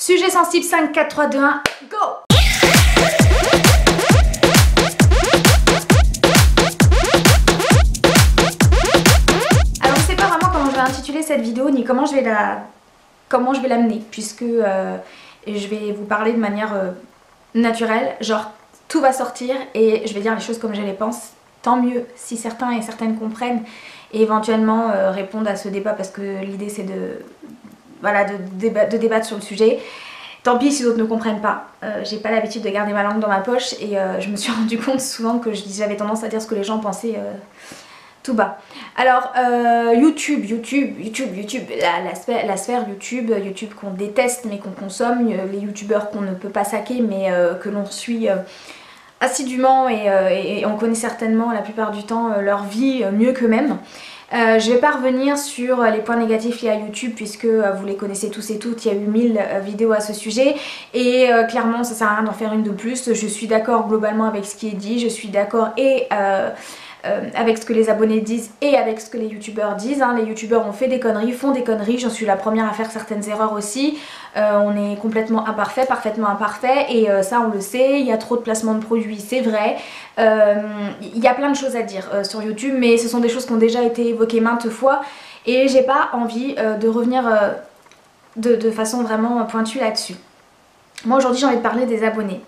Sujet sensible, 5, 4, 3, 2, 1, go! Alors je sais pas vraiment comment je vais intituler cette vidéo ni comment je vais l'amener, puisque je vais vous parler de manière naturelle, genre tout va sortir et je vais dire les choses comme je les pense. Tant mieux si certains et certaines comprennent et éventuellement répondent à ce débat, parce que l'idée c'est de débattre sur le sujet. Tant pis si d'autres ne comprennent pas. J'ai pas l'habitude de garder ma langue dans ma poche et je me suis rendu compte souvent que j'avais tendance à dire ce que les gens pensaient tout bas. Alors YouTube, la sphère YouTube qu'on déteste mais qu'on consomme, les youtubeurs qu'on ne peut pas saquer mais que l'on suit assidûment et on connaît certainement la plupart du temps leur vie mieux qu'eux-mêmes. Je vais pas revenir sur les points négatifs liés à YouTube puisque vous les connaissez tous et toutes, il y a eu 1000 vidéos à ce sujet et clairement ça sert à rien d'en faire une de plus. Je suis d'accord globalement avec ce qui est dit, je suis d'accord et avec ce que les abonnés disent et avec ce que les youtubeurs disent. Hein. Les youtubeurs ont fait des conneries, font des conneries, j'en suis la première à faire certaines erreurs aussi. On est complètement imparfait, parfaitement imparfait et ça on le sait, il y a trop de placements de produits, c'est vrai. Il y a plein de choses à dire sur YouTube, mais ce sont des choses qui ont déjà été évoquées maintes fois et j'ai pas envie de revenir de façon vraiment pointue là-dessus. Moi aujourd'hui j'ai envie de parler des abonnés.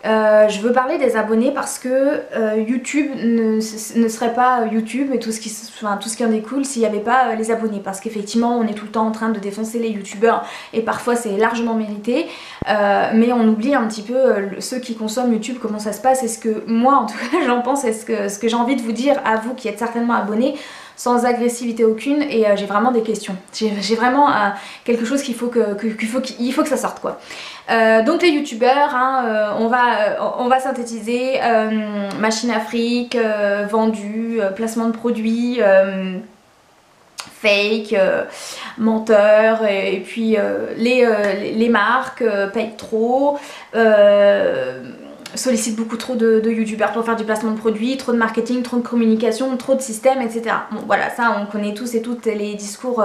Je veux parler des abonnés parce que YouTube ne serait pas YouTube et tout ce qui en découle s'il n'y avait pas les abonnés, parce qu'effectivement on est tout le temps en train de défoncer les youtubeurs et parfois c'est largement mérité, mais on oublie un petit peu ceux qui consomment YouTube, comment ça se passe et ce que moi en tout cas j'en pense et ce que j'ai envie de vous dire à vous qui êtes certainement abonnés sans agressivité aucune. Et j'ai vraiment des questions, j'ai vraiment quelque chose qu'il faut que ça sorte quoi. Donc les youtubeurs, hein, on va synthétiser, machine à fric, vendu, placement de produits, fake, menteurs, et puis les marques payent trop, sollicitent beaucoup trop de youtubeurs pour faire du placement de produits, trop de marketing, trop de communication, trop de systèmes, etc. Bon voilà, ça on connaît tous et toutes les discours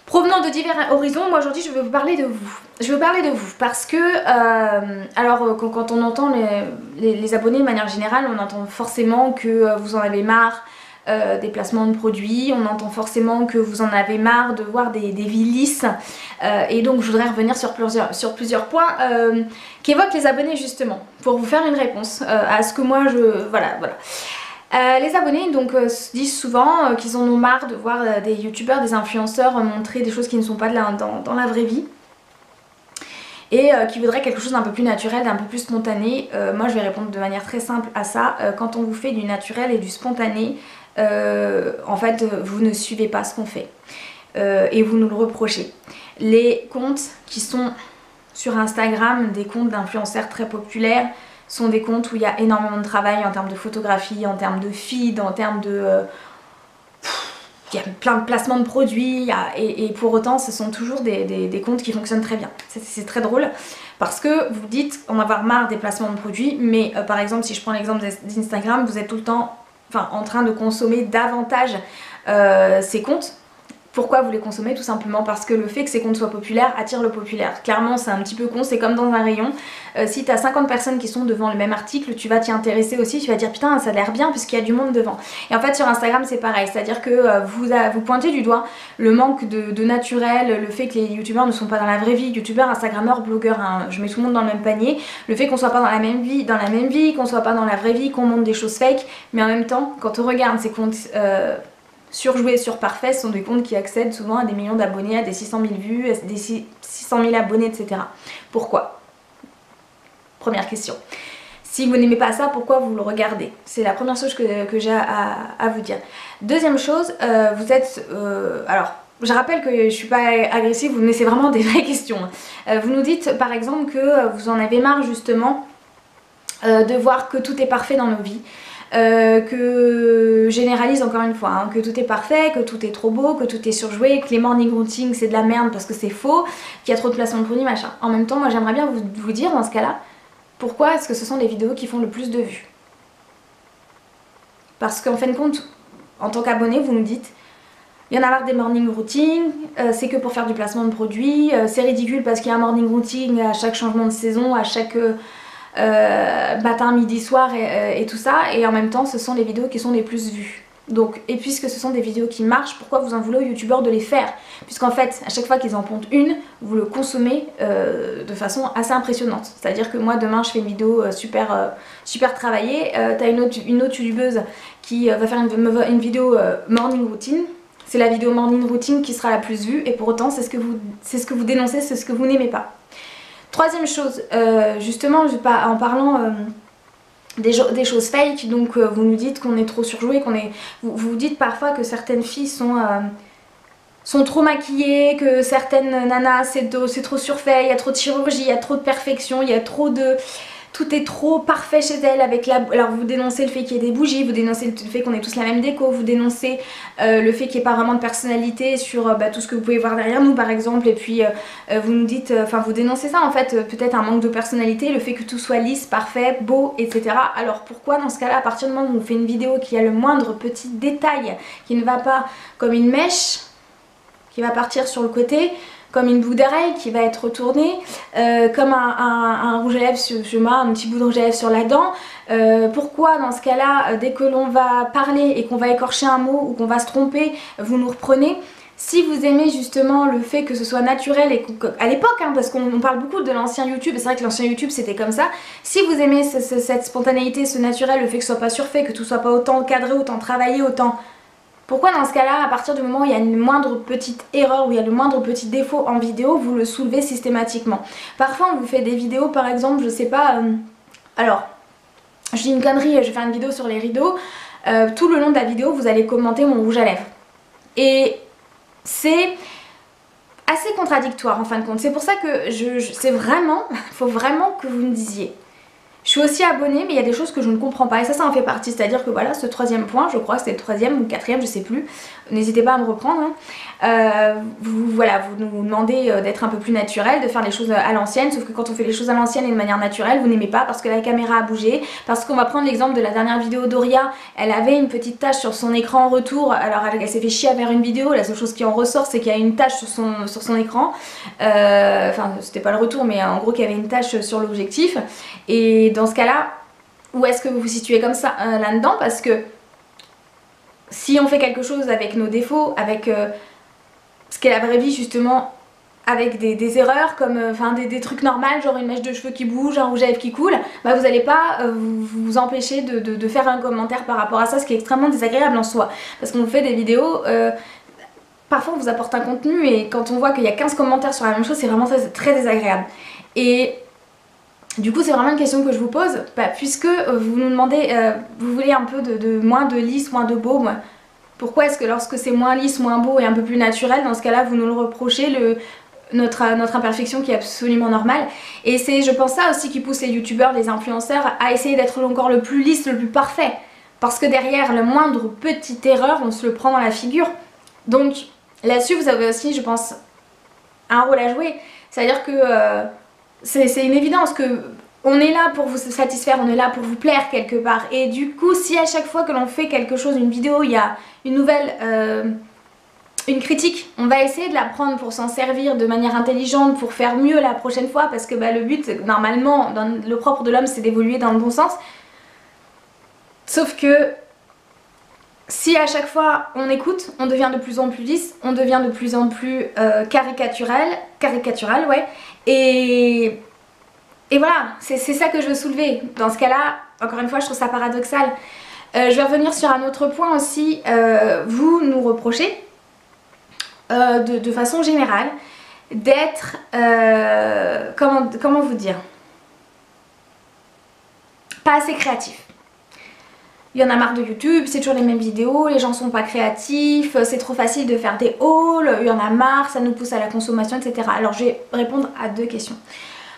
provenant de divers horizons. Moi aujourd'hui je vais vous parler de vous. Je vais vous parler de vous parce que alors quand on entend les abonnés de manière générale, on entend forcément que vous en avez marre des placements de produits, on entend forcément que vous en avez marre de voir des vies lisses, et donc je voudrais revenir sur plusieurs points qui évoquent les abonnés justement, pour vous faire une réponse à ce que moi voilà. Les abonnés donc disent souvent qu'ils en ont marre de voir des youtubeurs, des influenceurs montrer des choses qui ne sont pas dans la vraie vie et qui voudraient quelque chose d'un peu plus naturel, d'un peu plus spontané. Moi je vais répondre de manière très simple à ça. Quand on vous fait du naturel et du spontané, en fait vous ne suivez pas ce qu'on fait et vous nous le reprochez. Les comptes qui sont sur Instagram, des comptes d'influenceurs très populaires, sont des comptes où il y a énormément de travail en termes de photographie, en termes de feed, en termes de... il y a plein de placements de produits et pour autant ce sont toujours des comptes qui fonctionnent très bien. C'est très drôle parce que vous dites en avoir marre des placements de produits, mais par exemple si je prends l'exemple d'Instagram, vous êtes tout le temps en train de consommer davantage ces comptes. Pourquoi vous les consommez? Tout simplement parce que le fait que ces comptes soient populaires attire le populaire. Clairement c'est un petit peu con, c'est comme dans un rayon. Si tu as 50 personnes qui sont devant le même article, tu vas t'y intéresser aussi, tu vas dire putain ça a l'air bien puisqu'il y a du monde devant. Et en fait sur Instagram c'est pareil, c'est-à-dire que vous pointez du doigt le manque de naturel, le fait que les youtubeurs ne sont pas dans la vraie vie, youtubeurs, instagrammeurs, blogueurs, hein, je mets tout le monde dans le même panier, le fait qu'on soit pas dans la même vie, qu'on soit pas dans la vraie vie, qu'on montre des choses fake, mais en même temps quand on regarde ces comptes surjoués, surparfaits, ce sont des comptes qui accèdent souvent à des millions d'abonnés, à des 600 000 vues, à des 600 000 abonnés, etc. Pourquoi? Première question. Si vous n'aimez pas ça, pourquoi vous le regardez? C'est la première chose que j'ai à vous dire. Deuxième chose, vous êtes... alors, je rappelle que je suis pas agressive, mais c'est vraiment des vraies questions. Vous nous dites par exemple que vous en avez marre justement de voir que tout est parfait dans nos vies. Que généralise encore une fois, hein, que tout est parfait, que tout est trop beau, que tout est surjoué, que les morning routines c'est de la merde parce que c'est faux, qu'il y a trop de placements de produits, machin. En même temps, moi j'aimerais bien vous dire dans ce cas-là, pourquoi est-ce que ce sont les vidéos qui font le plus de vues? Parce qu'en fin de compte, en tant qu'abonné, vous nous dites Il y en a marre des morning routines, c'est que pour faire du placement de produits, c'est ridicule parce qu'il y a un morning routine à chaque changement de saison, à chaque matin, midi, soir et tout ça, et en même temps ce sont les vidéos qui sont les plus vues. Donc, et puisque ce sont des vidéos qui marchent, pourquoi vous en voulez aux youtubeurs de les faire? Puisqu'en fait, à chaque fois qu'ils en pondent une, vous le consommez de façon assez impressionnante. C'est-à-dire que moi, demain, je fais une vidéo super travaillée. T'as une autre youtubeuse qui va faire une vidéo morning routine. C'est la vidéo morning routine qui sera la plus vue, et pour autant, c'est ce que vous dénoncez, c'est ce que vous n'aimez pas. Troisième chose, justement, en parlant... des choses fake, donc vous nous dites qu'on est trop surjoué, vous dites parfois que certaines filles sont trop maquillées, que certaines nanas c'est trop surfait, il y a trop de chirurgie, il y a trop de perfection, il y a trop de... Tout est trop parfait chez elle avec Alors vous dénoncez le fait qu'il y ait des bougies, vous dénoncez le fait qu'on ait tous la même déco, vous dénoncez le fait qu'il n'y ait pas vraiment de personnalité sur tout ce que vous pouvez voir derrière nous par exemple, et puis vous nous dites, enfin vous dénoncez ça en fait, peut-être un manque de personnalité, le fait que tout soit lisse, parfait, beau, etc. Alors pourquoi dans ce cas-là, à partir du moment où on fait une vidéo qui a le moindre petit détail qui ne va pas, comme une mèche qui va partir sur le côté, comme une boucle d'oreille qui va être retournée, comme un rouge à lèvres sur moi, un petit bout de rouge à lèvres sur la dent. Pourquoi dans ce cas-là, dès que l'on va parler et qu'on va écorcher un mot ou qu'on va se tromper, vous nous reprenez? Si vous aimez justement le fait que ce soit naturel et à l'époque, hein, parce qu'on parle beaucoup de l'ancien YouTube, et c'est vrai que l'ancien YouTube c'était comme ça, si vous aimez cette spontanéité, ce naturel, le fait que ce soit pas surfait, que tout soit pas autant cadré, autant travaillé, autant... Pourquoi dans ce cas-là, à partir du moment où il y a une moindre petite erreur, où il y a le moindre petit défaut en vidéo, vous le soulevez systématiquement? Parfois on vous fait des vidéos par exemple, je sais pas, alors je dis une connerie, je vais faire une vidéo sur les rideaux, tout le long de la vidéo vous allez commenter mon rouge à lèvres. Et c'est assez contradictoire en fin de compte, c'est pour ça que c'est vraiment, il faut vraiment que vous me disiez. Je suis aussi abonnée, mais il y a des choses que je ne comprends pas, et ça en fait partie, c'est-à-dire que voilà, ce troisième point, je crois que c'était le troisième ou le quatrième, je sais plus, n'hésitez pas à me reprendre, hein. Vous nous demandez d'être un peu plus naturel, de faire les choses à l'ancienne, sauf que quand on fait les choses à l'ancienne et de manière naturelle, vous n'aimez pas parce que la caméra a bougé, parce qu'on va prendre l'exemple de la dernière vidéo d'Oria, elle avait une petite tache sur son écran en retour, alors elle s'est fait chier à faire une vidéo, la seule chose qui en ressort c'est qu'il y a une tache sur son écran, enfin c'était pas le retour, mais en gros qu'il y avait une tache sur l'objectif, et dans ce cas-là, où est-ce que vous vous situez comme ça là-dedans? Parce que si on fait quelque chose avec nos défauts, avec ce qu'est la vraie vie justement, avec des erreurs comme des trucs normaux, genre une mèche de cheveux qui bouge, un rouge à lèvres qui coule, bah vous n'allez pas vous empêcher de faire un commentaire par rapport à ça, ce qui est extrêmement désagréable en soi. Parce qu'on fait des vidéos... parfois on vous apporte un contenu et quand on voit qu'il y a 15 commentaires sur la même chose, c'est vraiment très désagréable. Et du coup c'est vraiment une question que je vous pose, puisque vous nous demandez, vous voulez un peu de moins de lisse, moins de beau, pourquoi est-ce que lorsque c'est moins lisse, moins beau et un peu plus naturel, dans ce cas-là vous nous le reprochez, notre imperfection qui est absolument normale? Et c'est, je pense, ça aussi qui pousse les youtubeurs, les influenceurs à essayer d'être encore le plus lisse, le plus parfait. Parce que derrière le moindre petite erreur, on se le prend dans la figure. Donc là-dessus vous avez aussi, je pense, un rôle à jouer. C'est-à-dire que c'est une évidence que on est là pour vous satisfaire, on est là pour vous plaire quelque part. Et du coup, si à chaque fois que l'on fait quelque chose, une vidéo, il y a une nouvelle, une critique, on va essayer de la prendre pour s'en servir de manière intelligente, pour faire mieux la prochaine fois, parce que le but, normalement, dans le propre de l'homme, c'est d'évoluer dans le bon sens. Sauf que si à chaque fois on écoute, on devient de plus en plus lisse, on devient de plus en plus caricatural, ouais, et voilà, c'est ça que je veux soulever. Dans ce cas-là, encore une fois, je trouve ça paradoxal. Je vais revenir sur un autre point aussi. Vous nous reprochez, de façon générale, d'être... comment vous dire? Pas assez créatif. Il y en a marre de YouTube, c'est toujours les mêmes vidéos, les gens sont pas créatifs, c'est trop facile de faire des hauls, il y en a marre, ça nous pousse à la consommation, etc. Alors je vais répondre à deux questions.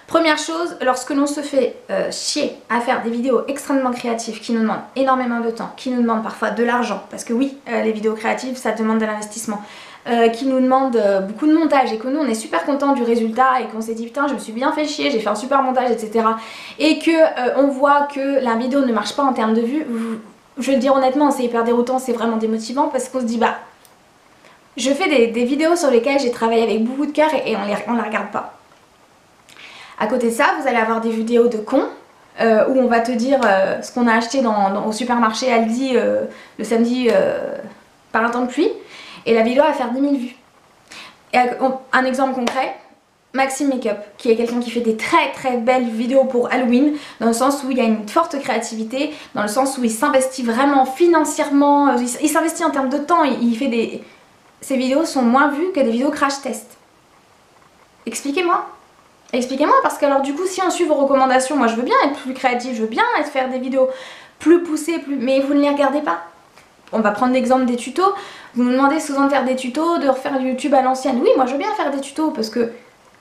Première chose, lorsque l'on se fait chier à faire des vidéos extrêmement créatives qui nous demandent énormément de temps, qui nous demandent parfois de l'argent, parce que oui, les vidéos créatives ça demande de l'investissement, qui nous demandent beaucoup de montage et que nous on est super content du résultat et qu'on s'est dit putain je me suis bien fait chier, j'ai fait un super montage, etc. Et que on voit que la vidéo ne marche pas en termes de vues, je vais le dire honnêtement, c'est hyper déroutant, c'est vraiment démotivant parce qu'on se dit bah Je fais des vidéos sur lesquelles j'ai travaillé avec beaucoup de cœur et on les regarde pas. À côté de ça, vous allez avoir des vidéos de cons où on va te dire ce qu'on a acheté au supermarché Aldi le samedi par un temps de pluie, et la vidéo va faire 10 000 vues. Et un exemple concret, Maxime Makeup, qui est quelqu'un qui fait des très belles vidéos pour Halloween, dans le sens où il y a une forte créativité, dans le sens où il s'investit vraiment financièrement, il s'investit en termes de temps, il fait des... Ces vidéos sont moins vues que des vidéos crash test. Expliquez-moi. Expliquez-moi, parce que alors du coup, si on suit vos recommandations, moi je veux bien être plus créative, je veux bien faire des vidéos plus poussées, mais vous ne les regardez pas. On va prendre l'exemple des tutos. Vous me demandez souvent de faire des tutos, de refaire du YouTube à l'ancienne. Oui, moi je veux bien faire des tutos parce que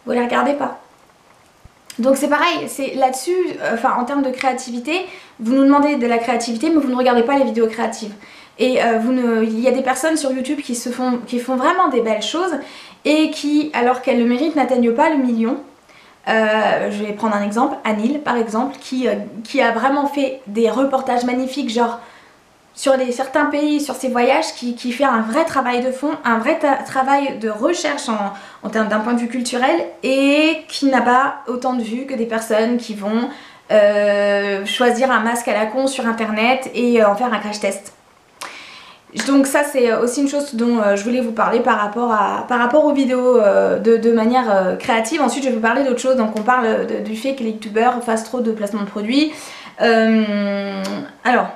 vous les regardez pas. Donc c'est pareil, c'est là-dessus, enfin en termes de créativité, vous nous demandez de la créativité, mais vous ne regardez pas les vidéos créatives. Et il y a des personnes sur YouTube qui font vraiment des belles choses et qui, alors qu'elles le méritent, n'atteignent pas le million. Je vais prendre un exemple, Anil par exemple, qui a vraiment fait des reportages magnifiques, genre sur certains pays, sur ses voyages, qui fait un vrai travail de fond, un vrai travail de recherche en termes d'un point de vue culturel, et qui n'a pas autant de vues que des personnes qui vont choisir un masque à la con sur internet et en faire un crash test. Donc ça c'est aussi une chose dont je voulais vous parler par rapport aux vidéos de manière créative. Ensuite je vais vous parler d'autre chose. Donc on parle du fait que les youtubeurs fassent trop de placement de produits. Alors,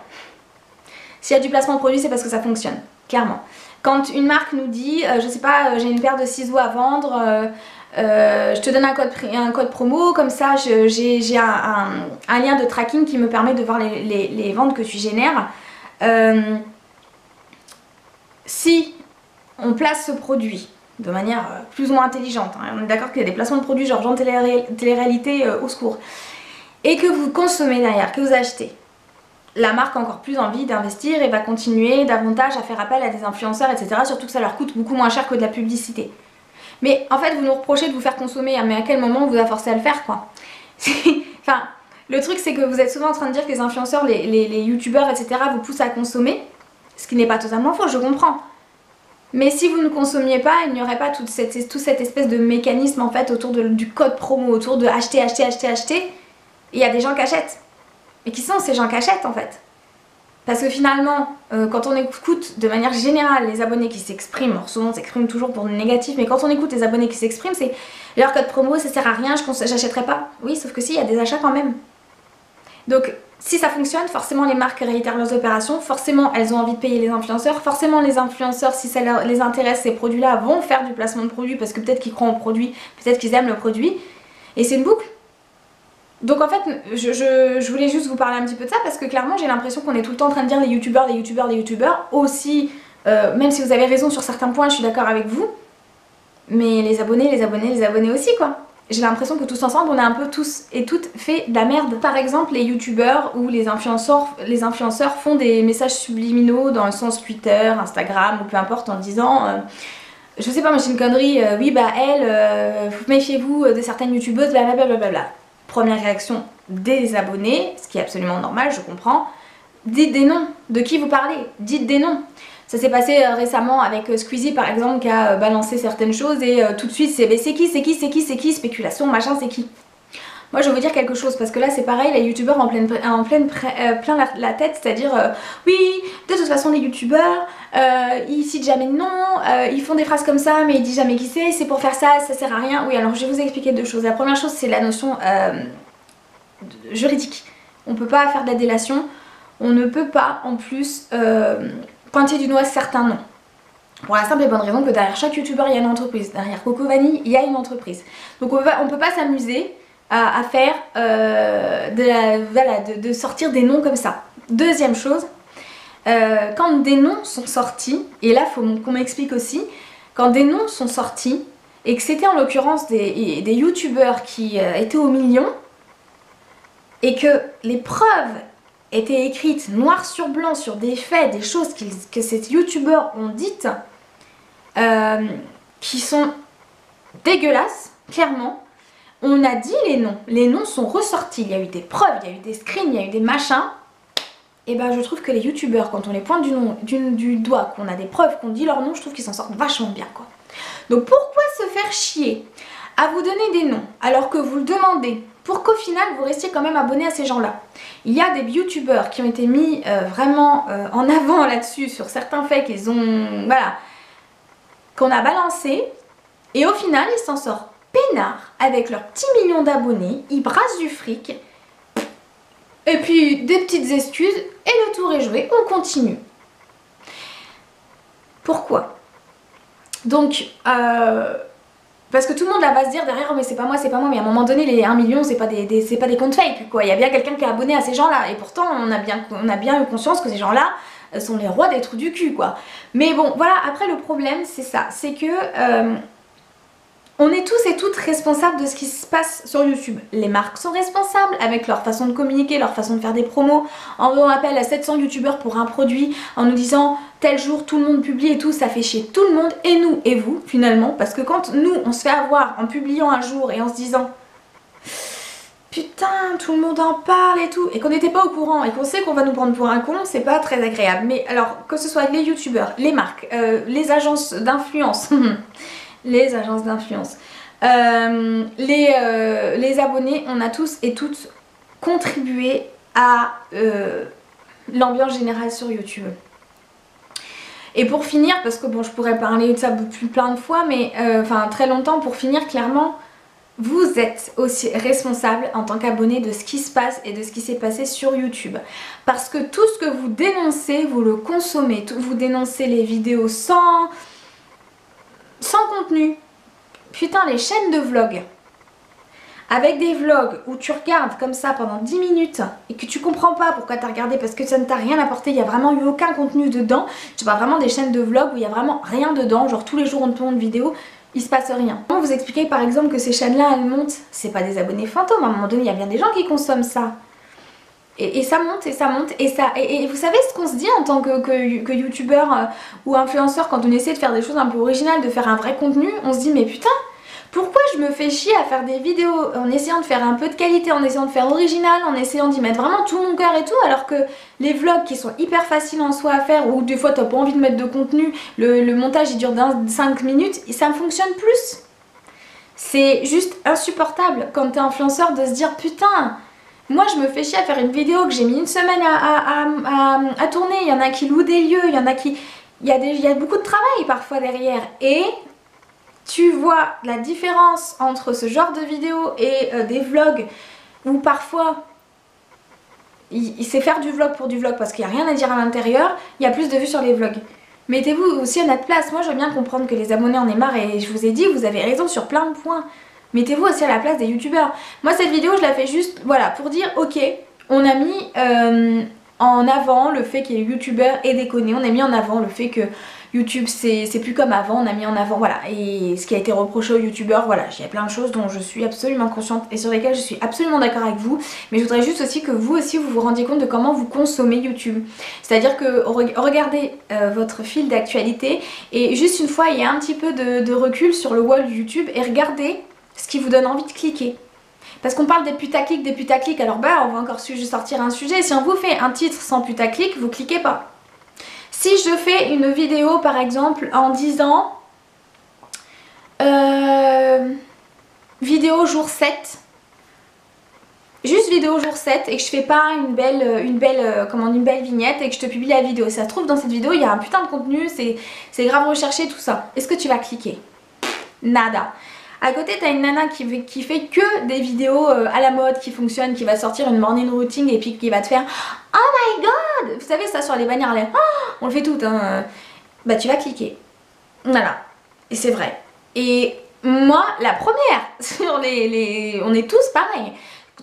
s'il y a du placement de produits, c'est parce que ça fonctionne, clairement. Quand une marque nous dit, je sais pas, j'ai une paire de ciseaux à vendre, je te donne un code promo, comme ça j'ai un lien de tracking qui me permet de voir les ventes que tu génères. Si on place ce produit de manière plus ou moins intelligente, hein, on est d'accord qu'il y a des placements de produits genre Jean télé-réalité au secours, et que vous consommez derrière, que vous achetez, la marque a encore plus envie d'investir et va continuer davantage à faire appel à des influenceurs, etc. Surtout que ça leur coûte beaucoup moins cher que de la publicité. Mais en fait, vous nous reprochez de vous faire consommer, mais à quel moment on vous a forcé à le faire, quoi? Enfin, le truc, c'est que vous êtes souvent en train de dire que les influenceurs, les youtubeurs, etc. vous poussent à consommer, ce qui n'est pas totalement faux, je comprends. Mais si vous ne consommiez pas, il n'y aurait pas toute cette espèce de mécanisme en fait autour du code promo, autour de acheter, acheter, acheter, acheter. Et il y a des gens qui achètent. Mais qui sont ces gens qui achètent en fait? Parce que finalement, quand on écoute de manière générale les abonnés qui s'expriment, souvent on s'exprime toujours pour le négatif, mais quand on écoute les abonnés qui s'expriment, c'est leur code promo, ça sert à rien, j'achèterai pas. Oui, sauf que si, il y a des achats quand même. Donc si ça fonctionne, forcément les marques réitèrent leurs opérations, forcément elles ont envie de payer les influenceurs, forcément les influenceurs, si ça les intéresse, ces produits-là, vont faire du placement de produits parce que peut-être qu'ils croient au produit, peut-être qu'ils aiment le produit, et c'est une boucle. Donc en fait, je voulais juste vous parler un petit peu de ça parce que clairement j'ai l'impression qu'on est tout le temps en train de dire les youtubeurs, les youtubeurs, les youtubeurs, aussi, même si vous avez raison sur certains points, je suis d'accord avec vous, mais les abonnés, les abonnés, les abonnés aussi quoi. J'ai l'impression que tous ensemble on a un peu tous et toutes fait de la merde. Par exemple les youtubeurs ou les influenceurs font des messages subliminaux dans le sens Twitter, Instagram ou peu importe en disant je sais pas moi j'ai une connerie, oui bah elle, méfiez-vous de certaines youtubeuses, blablabla. Première réaction des abonnés, ce qui est absolument normal, je comprends. Dites des noms, de qui vous parlez, dites des noms. Ça s'est passé récemment avec Squeezie par exemple qui a balancé certaines choses et tout de suite c'est qui, spéculation, machin, c'est qui. Moi je vais vous dire quelque chose parce que là c'est pareil, les youtubeurs en plein la tête, c'est-à-dire oui, de toute façon les youtubeurs, ils citent jamais de nom, ils font des phrases comme ça mais ils disent jamais qui c'est pour faire ça, ça sert à rien. Oui alors je vais vous expliquer deux choses. La première chose c'est la notion juridique. On peut pas faire de la délation, on ne peut pas en plus pointer du doigt certains noms. Pour la simple et bonne raison que derrière chaque youtubeur il y a une entreprise, derrière Coco Vanille il y a une entreprise. Donc on peut pas s'amuser à faire de sortir des noms comme ça. Deuxième chose, quand des noms sont sortis, et là il faut qu'on m'explique aussi, quand des noms sont sortis et que c'était en l'occurrence des youtubeurs qui étaient au million et que les preuves étaient écrites noir sur blanc sur des faits, des choses que ces youtubeurs ont dites qui sont dégueulasses, clairement. On a dit les noms sont ressortis, il y a eu des preuves, il y a eu des screens, il y a eu des machins. et ben je trouve que les youtubeurs, quand on les pointe du doigt, qu'on a des preuves, qu'on dit leur nom, je trouve qu'ils s'en sortent vachement bien quoi. Donc pourquoi se faire chier à vous donner des noms alors que vous le demandez pour qu'au final vous restiez quand même abonné à ces gens-là? Il y a des youtubeurs qui ont été mis vraiment en avant là-dessus sur certains faits qu'ils ont, voilà, qu'on a balancé, et au final ils s'en sortent peinards avec leurs petits millions d'abonnés, ils brassent du fric, et puis des petites excuses et le tour est joué, on continue. Pourquoi? Donc, parce que tout le monde là va se dire derrière, oh, mais c'est pas moi, mais à un moment donné, les 1 million, c'est pas des comptes fake, quoi. Il y a bien quelqu'un qui est abonné à ces gens-là, et pourtant, on a bien eu conscience que ces gens-là sont les rois des trous du cul, quoi. Mais bon, voilà, après, le problème, c'est ça, c'est que on est tous et toutes responsables de ce qui se passe sur YouTube. Les marques sont responsables avec leur façon de communiquer, leur façon de faire des promos. En faisant appel à 700 youtubeurs pour un produit, en nous disant tel jour tout le monde publie et tout, ça fait chier tout le monde et nous et vous finalement. Parce que quand nous on se fait avoir en publiant un jour et en se disant putain tout le monde en parle et tout, et qu'on n'était pas au courant et qu'on sait qu'on va nous prendre pour un con, c'est pas très agréable. Mais alors que ce soit les youtubeurs, les marques, les agences d'influence... les agences d'influence, les abonnés, on a tous et toutes contribué à l'ambiance générale sur YouTube. Et pour finir, parce que bon je pourrais parler de ça plein de fois, mais enfin très longtemps, pour finir clairement, vous êtes aussi responsable en tant qu'abonné de ce qui se passe et de ce qui s'est passé sur YouTube. Parce que tout ce que vous dénoncez, vous le consommez. Vous dénoncez les vidéos sans contenu. Putain, les chaînes de vlogs. Avec des vlogs où tu regardes comme ça pendant 10 minutes et que tu comprends pas pourquoi t'as regardé parce que ça ne t'a rien apporté, il n'y a vraiment eu aucun contenu dedans. Je parle vraiment des chaînes de vlogs où il n'y a vraiment rien dedans, genre tous les jours on tourne une vidéo, il se passe rien. Comment vous expliquer par exemple que ces chaînes-là elles montent? C'est pas des abonnés fantômes, à un moment donné il y a bien des gens qui consomment ça. Et ça monte et ça monte et vous savez ce qu'on se dit en tant que youtubeur ou influenceur quand on essaie de faire des choses un peu originales, de faire un vrai contenu, on se dit mais putain, pourquoi je me fais chier à faire des vidéos en essayant de faire un peu de qualité, en essayant de faire original, en essayant d'y mettre vraiment tout mon cœur et tout, alors que les vlogs qui sont hyper faciles en soi à faire, ou des fois t'as pas envie de mettre de contenu, le montage il dure 5 minutes, et ça fonctionne plus. C'est juste insupportable quand t'es influenceur de se dire putain, moi je me fais chier à faire une vidéo que j'ai mis une semaine à tourner, il y en a qui louent des lieux, il y en a qui... Il y a beaucoup de travail parfois derrière et tu vois la différence entre ce genre de vidéos et des vlogs où parfois il sait faire du vlog pour du vlog parce qu'il n'y a rien à dire à l'intérieur, il y a plus de vues sur les vlogs. Mettez-vous aussi à notre place, moi je veux bien comprendre que les abonnés en aient marre et je vous ai dit, vous avez raison sur plein de points. Mettez-vous aussi à la place des youtubeurs. Moi cette vidéo je la fais juste voilà, pour dire ok, on a mis en avant le fait qu'il y ait youtubeurs et déconner, on a mis en avant le fait que YouTube c'est plus comme avant, on a mis en avant voilà, et ce qui a été reproché aux youtubeurs, voilà, il y a plein de choses dont je suis absolument consciente et sur lesquelles je suis absolument d'accord avec vous, mais je voudrais juste aussi que vous aussi vous vous rendiez compte de comment vous consommez YouTube. C'est-à-dire que regardez votre fil d'actualité et juste une fois il y a un petit peu de recul sur le wall YouTube et regardez ce qui vous donne envie de cliquer. Parce qu'on parle des putaclics, alors bah on va encore sortir un sujet, si on vous fait un titre sans putaclic, vous cliquez pas. Si je fais une vidéo par exemple en disant vidéo jour 7, juste vidéo jour 7 et que je fais pas une belle vignette et que je te publie la vidéo, ça se trouve dans cette vidéo il y a un putain de contenu, c'est grave recherché tout ça, est-ce que tu vas cliquer? Nada. À côté t'as une nana qui fait que des vidéos à la mode, qui fonctionnent, qui va sortir une morning routine et puis qui va te faire oh my god, vous savez ça sur les bannières là, oh, on le fait tout hein. Bah tu vas cliquer, voilà, et c'est vrai. Et moi la première, sur on est tous pareils,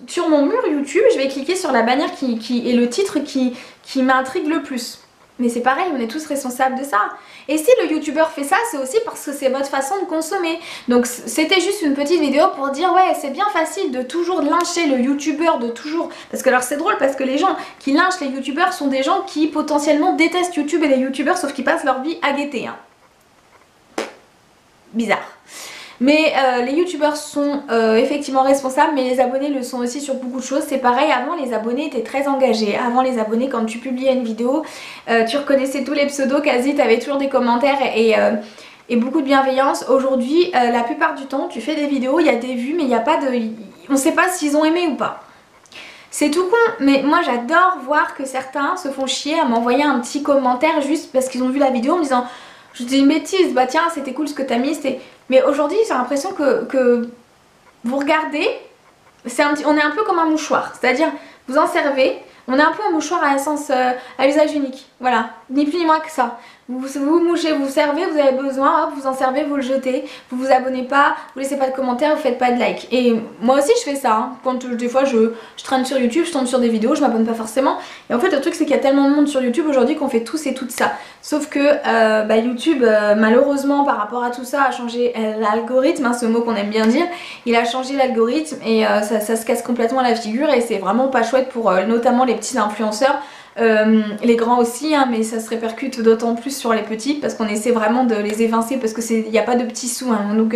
sur mon mur YouTube je vais cliquer sur la bannière qui est le titre qui m'intrigue le plus. Mais c'est pareil, on est tous responsables de ça. Et si le youtubeur fait ça, c'est aussi parce que c'est votre façon de consommer. Donc c'était juste une petite vidéo pour dire ouais, c'est bien facile de toujours lyncher le youtubeur, de toujours... Parce que alors c'est drôle parce que les gens qui lynchent les youtubeurs sont des gens qui potentiellement détestent YouTube et les youtubeurs sauf qu'ils passent leur vie à guetter. Hein. Bizarre. Mais les youtubeurs sont effectivement responsables, mais les abonnés le sont aussi sur beaucoup de choses. C'est pareil, avant les abonnés étaient très engagés. Avant les abonnés, quand tu publiais une vidéo, tu reconnaissais tous les pseudos quasi, tu avais toujours des commentaires et beaucoup de bienveillance. Aujourd'hui, la plupart du temps, tu fais des vidéos, il y a des vues, mais il n'y a pas de... On ne sait pas s'ils ont aimé ou pas. C'est tout con, mais moi j'adore voir que certains se font chier à m'envoyer un petit commentaire juste parce qu'ils ont vu la vidéo en me disant je dis une bêtise, bah tiens c'était cool ce que t'as mis, mais aujourd'hui j'ai l'impression que vous regardez, on est un peu comme un mouchoir, c'est-à-dire vous en servez, on est un peu un mouchoir à essence, à usage unique, voilà, ni plus ni moins que ça. Vous mouchez, vous servez, vous avez besoin, hop, vous en servez, vous le jetez, vous vous abonnez pas, vous laissez pas de commentaires, vous faites pas de like. Et moi aussi je fais ça, hein. Quand des fois je traîne sur YouTube, je tombe sur des vidéos, je m'abonne pas forcément. Et en fait le truc c'est qu'il y a tellement de monde sur YouTube aujourd'hui qu'on fait tous et toutes ça. Sauf que YouTube malheureusement par rapport à tout ça a changé l'algorithme, hein, ce mot qu'on aime bien dire. Il a changé l'algorithme et ça se casse complètement la figure et c'est vraiment pas chouette pour notamment les petits influenceurs. Les grands aussi, hein, mais ça se répercute d'autant plus sur les petits parce qu'on essaie vraiment de les évincer parce que il n'y a pas de petits sous, hein, donc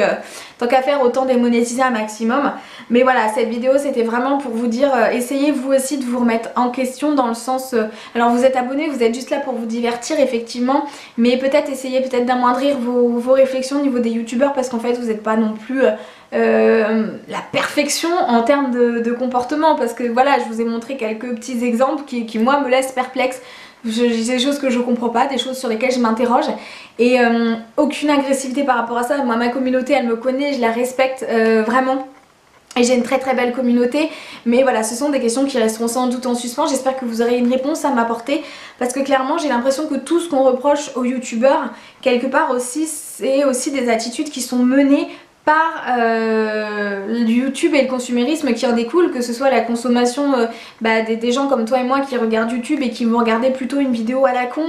tant qu'à faire autant démonétiser un maximum. Mais voilà, cette vidéo c'était vraiment pour vous dire essayez vous aussi de vous remettre en question dans le sens alors vous êtes abonné, vous êtes juste là pour vous divertir effectivement, mais peut-être essayez peut-être d'amoindrir vos réflexions au niveau des youtubeurs parce qu'en fait vous n'êtes pas non plus la perfection en termes de comportement parce que voilà, je vous ai montré quelques petits exemples qui moi me laissent perplexe. Des choses que je comprends pas, des choses sur lesquelles je m'interroge et aucune agressivité par rapport à ça. Moi ma communauté elle me connaît, je la respecte vraiment. Et j'ai une très très belle communauté, mais voilà, ce sont des questions qui resteront sans doute en suspens. J'espère que vous aurez une réponse à m'apporter parce que clairement j'ai l'impression que tout ce qu'on reproche aux youtubeurs, quelque part aussi, c'est aussi des attitudes qui sont menées par YouTube et le consumérisme qui en découle, que ce soit la consommation des gens comme toi et moi qui regardent YouTube et qui vont regarder plutôt une vidéo à la con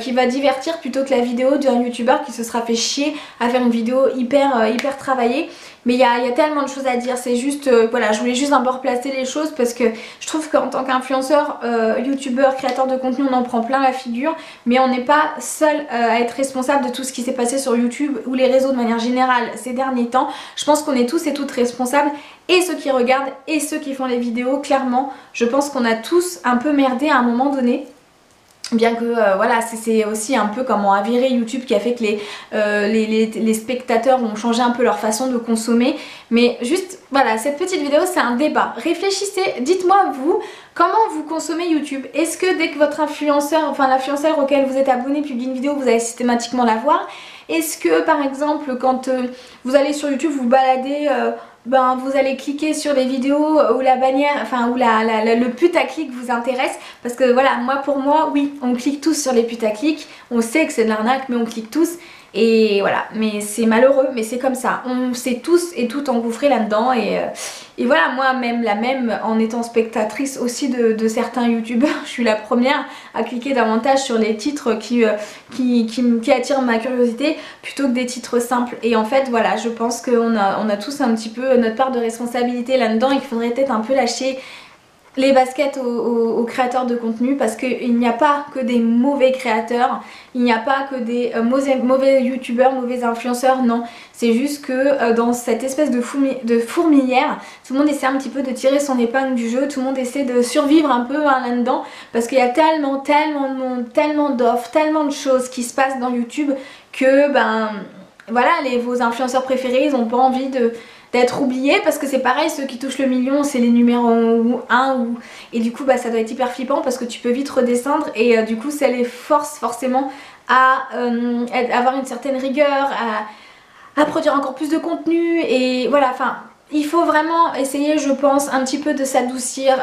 qui va divertir plutôt que la vidéo d'un youtubeur qui se sera fait chier à faire une vidéo hyper travaillée. Mais il y a tellement de choses à dire, c'est juste, voilà, je voulais juste un peu replacer les choses parce que je trouve qu'en tant qu'influenceur, youtubeur, créateur de contenu, on en prend plein la figure, mais on n'est pas seul à être responsable de tout ce qui s'est passé sur YouTube ou les réseaux de manière générale ces derniers temps. Je pense qu'on est tous et toutes responsables, et ceux qui regardent et ceux qui font les vidéos, clairement, je pense qu'on a tous un peu merdé à un moment donné. Bien que voilà, c'est aussi un peu comment a viré YouTube qui a fait que les spectateurs ont changé un peu leur façon de consommer. Mais juste voilà, cette petite vidéo c'est un débat. Réfléchissez, dites-moi vous, comment vous consommez YouTube? Est-ce que dès que votre influenceur, enfin l'influenceur auquel vous êtes abonné publie une vidéo, vous allez systématiquement la voir? Est-ce que par exemple quand vous allez sur YouTube vous baladez... vous allez cliquer sur les vidéos où la bannière, enfin où le putaclic vous intéresse parce que voilà, pour moi, oui, on clique tous sur les putaclics, on sait que c'est de l'arnaque mais on clique tous et voilà, mais c'est malheureux, mais c'est comme ça, on s'est tous et toutes engouffrés là-dedans et voilà, moi même en étant spectatrice aussi de certains youtubeurs, je suis la première à cliquer davantage sur les titres qui attirent ma curiosité plutôt que des titres simples. Et en fait voilà, je pense qu'on a tous un petit peu notre part de responsabilité là-dedans et qu'il faudrait peut-être un peu lâcher les baskets aux créateurs de contenu parce qu'il n'y a pas que des mauvais créateurs, il n'y a pas que des mauvais youtubeurs, mauvais influenceurs, non. C'est juste que dans cette espèce de fourmilière, tout le monde essaie un petit peu de tirer son épingle du jeu, tout le monde essaie de survivre un peu là-dedans parce qu'il y a tellement de monde, tellement d'offres, tellement de choses qui se passent dans YouTube que voilà, vos influenceurs préférés, ils n'ont pas envie d'être oubliés parce que c'est pareil, ceux qui touchent le million c'est les numéros 1 et du coup ça doit être hyper flippant parce que tu peux vite redescendre et du coup ça les force forcément à avoir une certaine rigueur, à produire encore plus de contenu et voilà, enfin il faut vraiment essayer, je pense, un petit peu de s'adoucir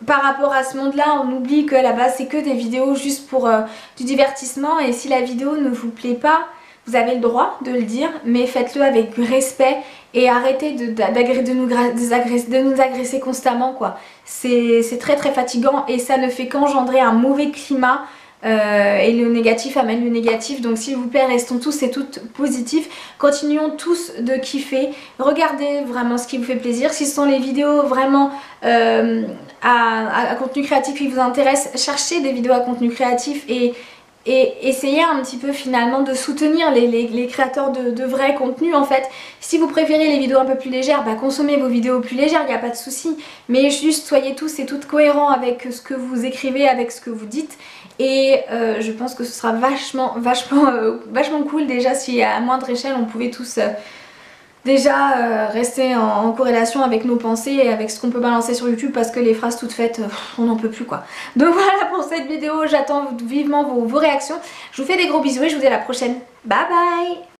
par rapport à ce monde là. On oublie que à la base c'est que des vidéos juste pour du divertissement et si la vidéo ne vous plaît pas, vous avez le droit de le dire, mais faites-le avec respect et arrêtez de nous agresser constamment quoi. C'est très très fatigant et ça ne fait qu'engendrer un mauvais climat et le négatif amène le négatif. Donc s'il vous plaît, restons tous et toutes positifs, continuons tous de kiffer, regardez vraiment ce qui vous fait plaisir. Si ce sont les vidéos vraiment à contenu créatif qui vous intéressent, cherchez des vidéos à contenu créatif et et essayer un petit peu finalement de soutenir les créateurs de vrai contenu en fait. Si vous préférez les vidéos un peu plus légères, bah consommez vos vidéos plus légères, il n'y a pas de souci, mais juste soyez tous et toutes cohérents avec ce que vous écrivez, avec ce que vous dites, et je pense que ce sera vachement cool déjà si à moindre échelle on pouvait tous déjà rester en corrélation avec nos pensées et avec ce qu'on peut balancer sur YouTube, parce que les phrases toutes faites, on n'en peut plus quoi. Donc voilà pour cette vidéo, j'attends vivement vos réactions. Je vous fais des gros bisous et je vous dis à la prochaine. Bye bye.